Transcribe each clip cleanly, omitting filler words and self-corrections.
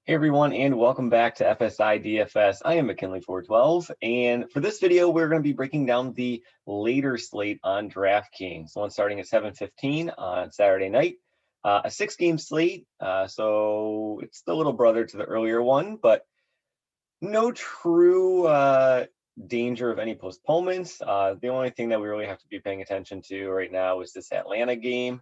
Hey everyone, and welcome back to FSI DFS. I am McKinley412, and for this video, we're going to be breaking down the later slate on Draftkings. One starting at 7:15 on Saturday night, a 6-game slate. So it's the little brother to the earlier one, but no true danger of any postponements. The only thing that we really have to be paying attention to right now is this Atlanta game.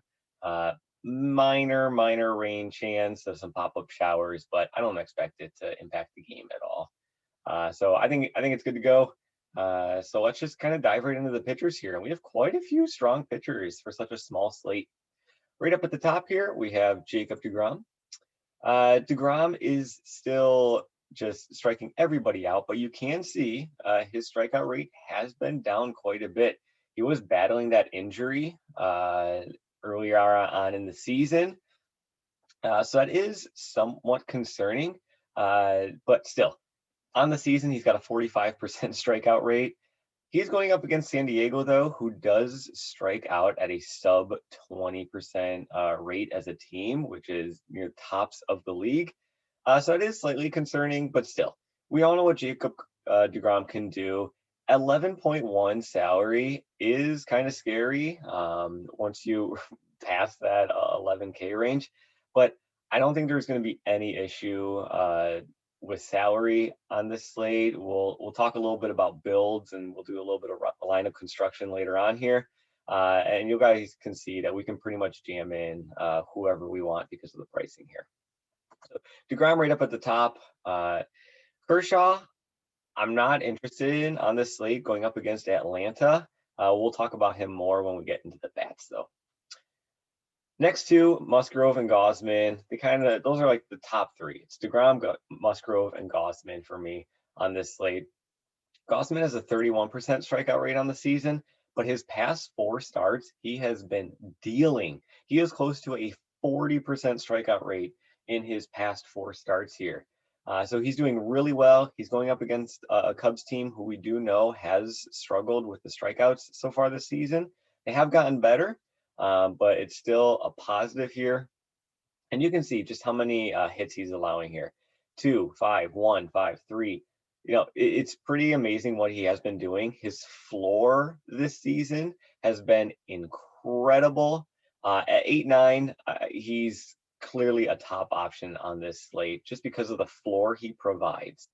Minor rain chance of some pop-up showers, but I don't expect it to impact the game at all. So I think it's good to go. So let's just kind of dive right into the pitchers here. And we have quite a few strong pitchers for such a small slate. Right up at the top here, we have Jacob Degrom. Degrom is still just striking everybody out, but you can see his strikeout rate has been down quite a bit. He was battling that injury earlier on in the season. So that is somewhat concerning, but still, on the season, he's got a 45% strikeout rate. He's going up against San Diego, though, who does strike out at a sub 20% rate as a team, which is near tops of the league. So it is slightly concerning, but still, we all know what Jacob Degrom can do. 11.1 salary is kind of scary once you pass that 11K range, but I don't think there's going to be any issue with salary on this slate. We'll talk a little bit about builds, and we'll do a little bit of lineup construction later on here. And you guys can see that we can pretty much jam in whoever we want because of the pricing here. So DeGrom right up at the top. Kershaw, I'm not interested in on this slate going up against Atlanta. We'll talk about him more when we get into the bats, though. Next two, Musgrove and Gausman. Those are like the top three. It's DeGrom, Musgrove, and Gausman for me on this slate. Gausman has a 31% strikeout rate on the season, but his past 4 starts, he has been dealing. He is close to a 40% strikeout rate in his past 4 starts here. So he's doing really well. He's going up against a Cubs team who we do know has struggled with the strikeouts so far this season. They have gotten better, but it's still a positive here. And you can see just how many hits he's allowing here. 2, 5, 1, 5, 3. It's pretty amazing what he has been doing. His floor this season has been incredible. At 8-9, he's clearly a top option on this slate just because of the floor he provides.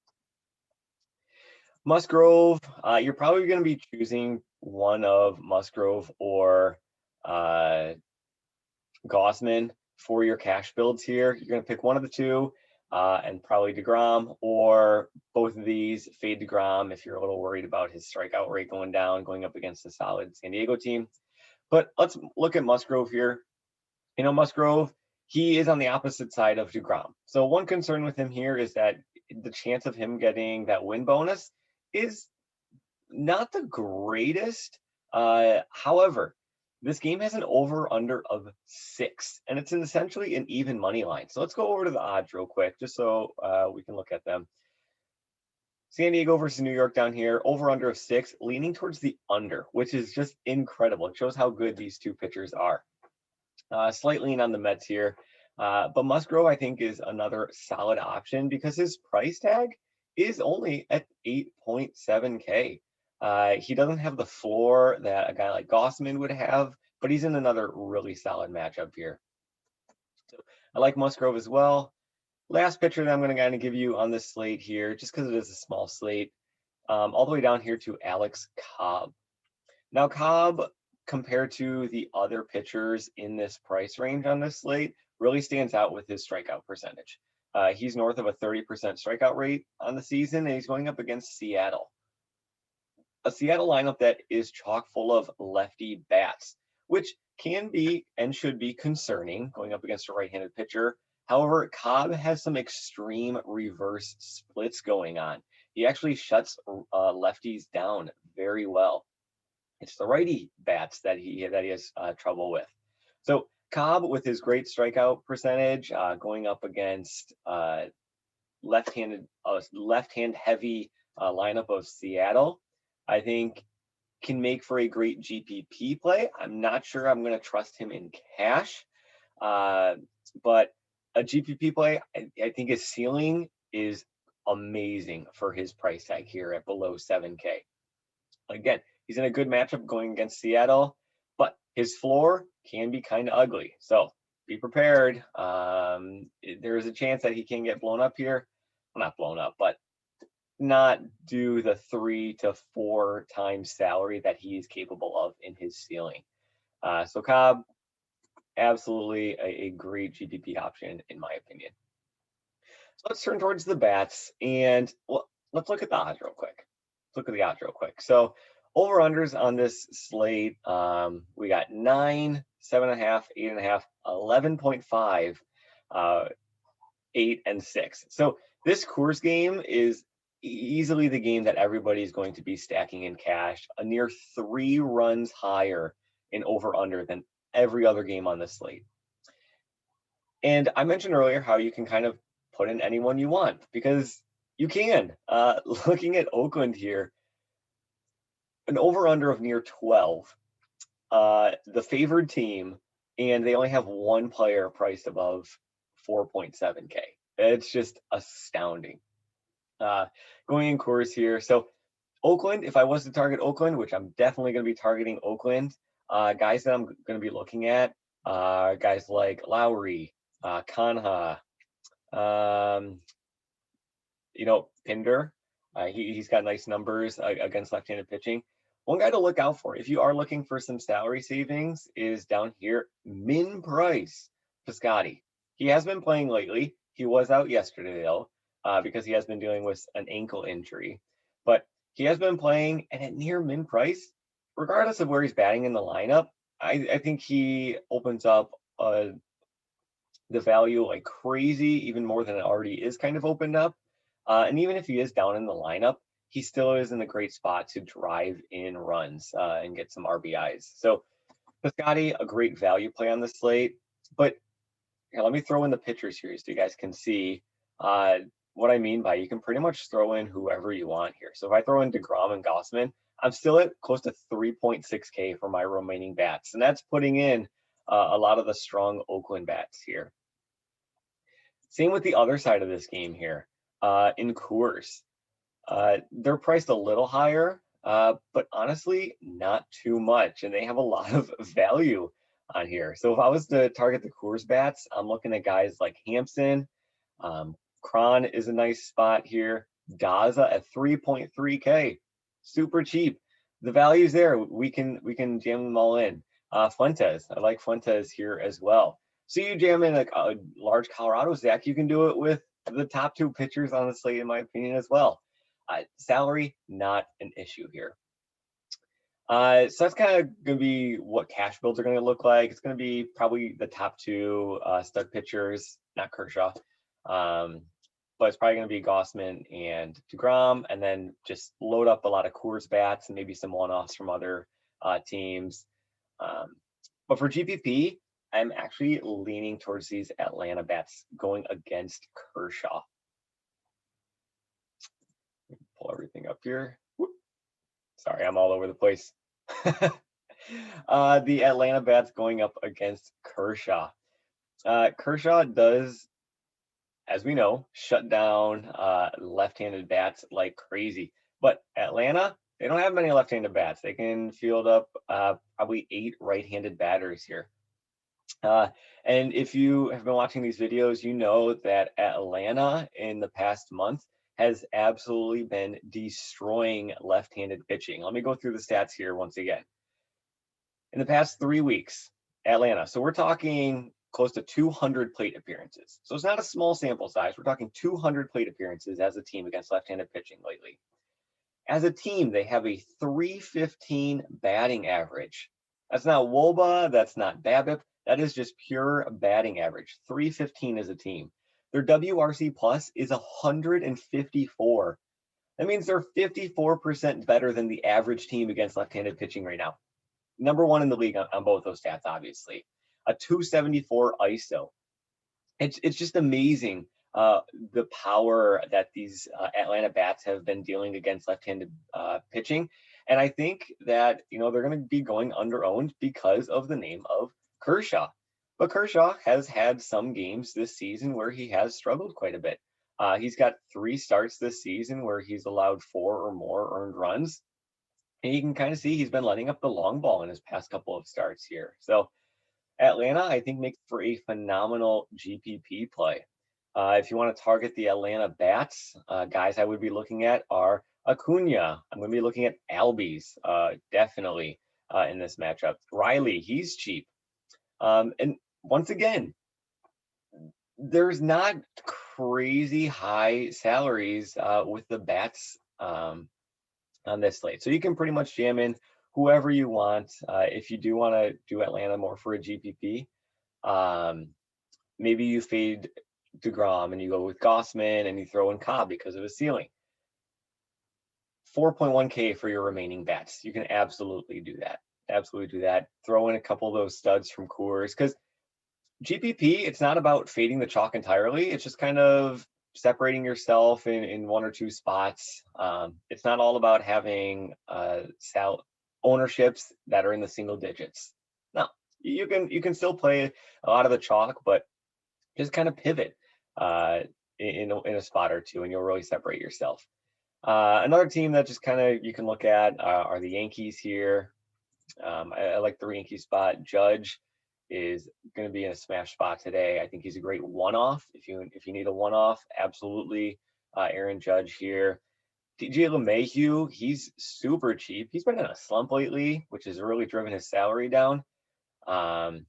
Musgrove, you're probably going to be choosing one of Musgrove or Gausman for your cash builds here. You're going to pick one of the two, and probably Degrom, or both of these. Fade Degrom if you're a little worried about his strikeout rate going down, going up against a solid San Diego team. But let's look at Musgrove here. Musgrove, he is on the opposite side of Degrom. So one concern with him here is that the chance of him getting that win bonus is not the greatest. However, this game has an over-under of 6, and it's essentially an even money line. So let's go over to the odds real quick, just so we can look at them. San Diego versus New York down here, over-under of 6, leaning towards the under, which is just incredible. It shows how good these two pitchers are. Slight lean on the Mets here. But Musgrove, I think, is another solid option because his price tag is only at 8.7K. He doesn't have the floor that a guy like Gausman would have, but he's in another really solid matchup here. So I like Musgrove as well. Last pitcher that I'm going to kind of give you on this slate here, just because it is a small slate, all the way down here to Alex Cobb. Now, Cobb, compared to the other pitchers in this price range on this slate, really stands out with his strikeout percentage. He's north of a 30% strikeout rate on the season, and he's going up against Seattle. A Seattle lineup that is chock full of lefty bats, which can be and should be concerning going up against a right-handed pitcher. However, Cobb has some extreme reverse splits going on. He actually shuts lefties down very well. It's the righty bats that he has trouble with. So Cobb, with his great strikeout percentage, going up against left-hand heavy lineup of Seattle, I think can make for a great GPP play. I'm not sure I'm going to trust him in cash, but a GPP play. I think his ceiling is amazing for his price tag here at below 7K. Again, he's in a good matchup going against Seattle, but his floor can be kind of ugly. So be prepared. There is a chance that he can get blown up here. Well, not blown up, but not do the 3 to 4 times salary that he is capable of in his ceiling. So Cobb, absolutely a great GPP option in my opinion. So let's turn towards the bats and let's look at the odds real quick. So over-unders on this slate, we got 9, 7.5, 8.5, 11.5, 8, and 6. So this Coors game is easily the game that everybody's going to be stacking in cash, a near 3 runs higher in over-under than every other game on this slate. And I mentioned earlier how you can kind of put in anyone you want because you can. Looking at Oakland here, an over-under of near 12, the favored team, and they only have one player priced above 4.7K. It's just astounding. Going in Coors here. So Oakland, if I was to target Oakland, which I'm definitely going to be targeting Oakland, guys that I'm going to be looking at, guys like Lowry, Kanha, Pinder. He's got nice numbers against left-handed pitching. One guy to look out for if you are looking for some salary savings is down here, min price Piscotty. He has been playing lately. He was out yesterday though, because he has been dealing with an ankle injury. But he has been playing, and at near min price, regardless of where he's batting in the lineup, I think he opens up the value like crazy, even more than it already is kind of opened up. And even if he is down in the lineup, he still is in a great spot to drive in runs and get some RBIs. So Piscotty, a great value play on the slate. But here, let me throw in the pitcher series so you guys can see what I mean by you can pretty much throw in whoever you want here. So if I throw in Degrom and Gossman, I'm still at close to 3.6K for my remaining bats. And that's putting in a lot of the strong Oakland bats here. Same with the other side of this game here. In Coors, they're priced a little higher, but honestly, not too much. And they have a lot of value on here. So if I was to target the Coors bats, I'm looking at guys like Hampson. Cron is a nice spot here. Daza at 3.3K, super cheap. The value's there. We can jam them all in. Fuentes, I like Fuentes here as well. So you jam in a large Colorado stack, you can do it with the top 2 pitchers on the slate, in my opinion, as well. Salary, not an issue here. So that's kind of going to be what cash builds are going to look like. It's going to be probably the top 2 stud pitchers, not Kershaw. But it's probably going to be Gossman and Degrom, and then just load up a lot of Coors bats and maybe some one-offs from other teams. But for GPP, I'm actually leaning towards these Atlanta bats going against Kershaw. Pull everything up here. Whoop. Sorry, I'm all over the place. The Atlanta bats going up against Kershaw. Kershaw does, as we know, shut down left-handed bats like crazy. But Atlanta, they don't have many left-handed bats. They can field up probably 8 right-handed batters here. And if you have been watching these videos, you know that Atlanta in the past month has absolutely been destroying left-handed pitching. Let me go through the stats here once again. In the past 3 weeks, Atlanta, so we're talking close to 200 plate appearances. So it's not a small sample size. We're talking 200 plate appearances as a team against left-handed pitching lately. As a team, they have a 315 batting average. That's not WOBA, that's not BABIP. That is just pure batting average. 315 as a team. Their WRC plus is 154. That means they're 54% better than the average team against left-handed pitching right now. Number 1 in the league on both those stats, obviously. A 274 ISO. It's just amazing the power that these Atlanta bats have been dealing against left-handed pitching. And I think that, they're going to be going under-owned because of the name of Kershaw. But Kershaw has had some games this season where he has struggled quite a bit. He's got 3 starts this season where he's allowed 4 or more earned runs. And you can kind of see he's been letting up the long ball in his past couple of starts here. So Atlanta, I think, makes for a phenomenal GPP play. If you want to target the Atlanta bats, guys I would be looking at are Acuna. I'm going to be looking at Albies, definitely in this matchup. Riley, he's cheap. And once again, there's not crazy high salaries with the bats on this slate. So you can pretty much jam in whoever you want. If you do want to do Atlanta more for a GPP, maybe you fade Degrom and you go with Gossman and you throw in Cobb because of his ceiling. 4.1K for your remaining bets. You can absolutely do that. Absolutely do that. Throw in a couple of those studs from Coors, because GPP, it's not about fading the chalk entirely. It's just kind of separating yourself in 1 or 2 spots. It's not all about having ownerships that are in the single digits. No, you can still play a lot of the chalk, but just kind of pivot in a spot or two, and you'll really separate yourself. Another team that just kind of you can look at are the Yankees here. I like the Yankees spot. Judge is going to be in a smash spot today. I think he's a great one-off. If you need a one-off, absolutely. Aaron Judge here. DJ LeMahieu, he's super cheap. He's been in a slump lately, which has really driven his salary down. Sorry,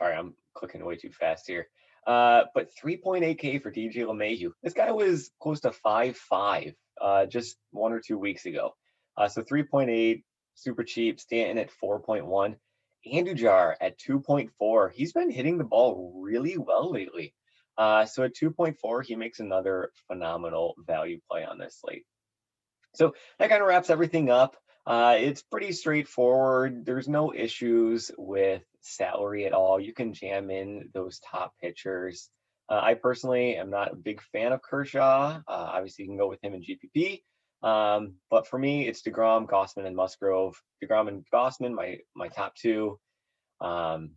I'm clicking way too fast here. But 3.8K for DJ LeMahieu. This guy was close to 5.5 just 1 or 2 weeks ago. So 3.8, super cheap. Stanton at 4.1. Andujar at 2.4. He's been hitting the ball really well lately. So at 2.4, he makes another phenomenal value play on this slate. So that kind of wraps everything up. It's pretty straightforward. There's no issues with salary at all. You can jam in those top pitchers. I personally am not a big fan of Kershaw. Obviously, you can go with him in GPP. But for me, it's Degrom, Gossman, and Musgrove. Degrom and Gossman, my top 2. And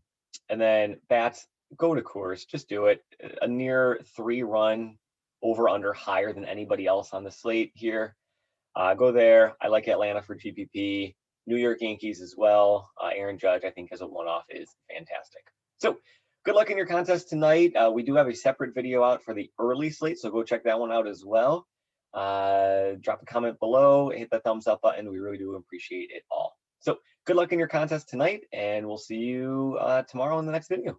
then bats, go to Coors. Just do it. A near 3-run over/under higher than anybody else on the slate here. Go there. I like Atlanta for GPP. New York Yankees as well. Aaron Judge, I think, as a one-off is fantastic. So good luck in your contest tonight. We do have a separate video out for the early slate, so go check that one out as well. Drop a comment below, hit the thumbs up button. We really do appreciate it all. So good luck in your contest tonight, and we'll see you tomorrow in the next video.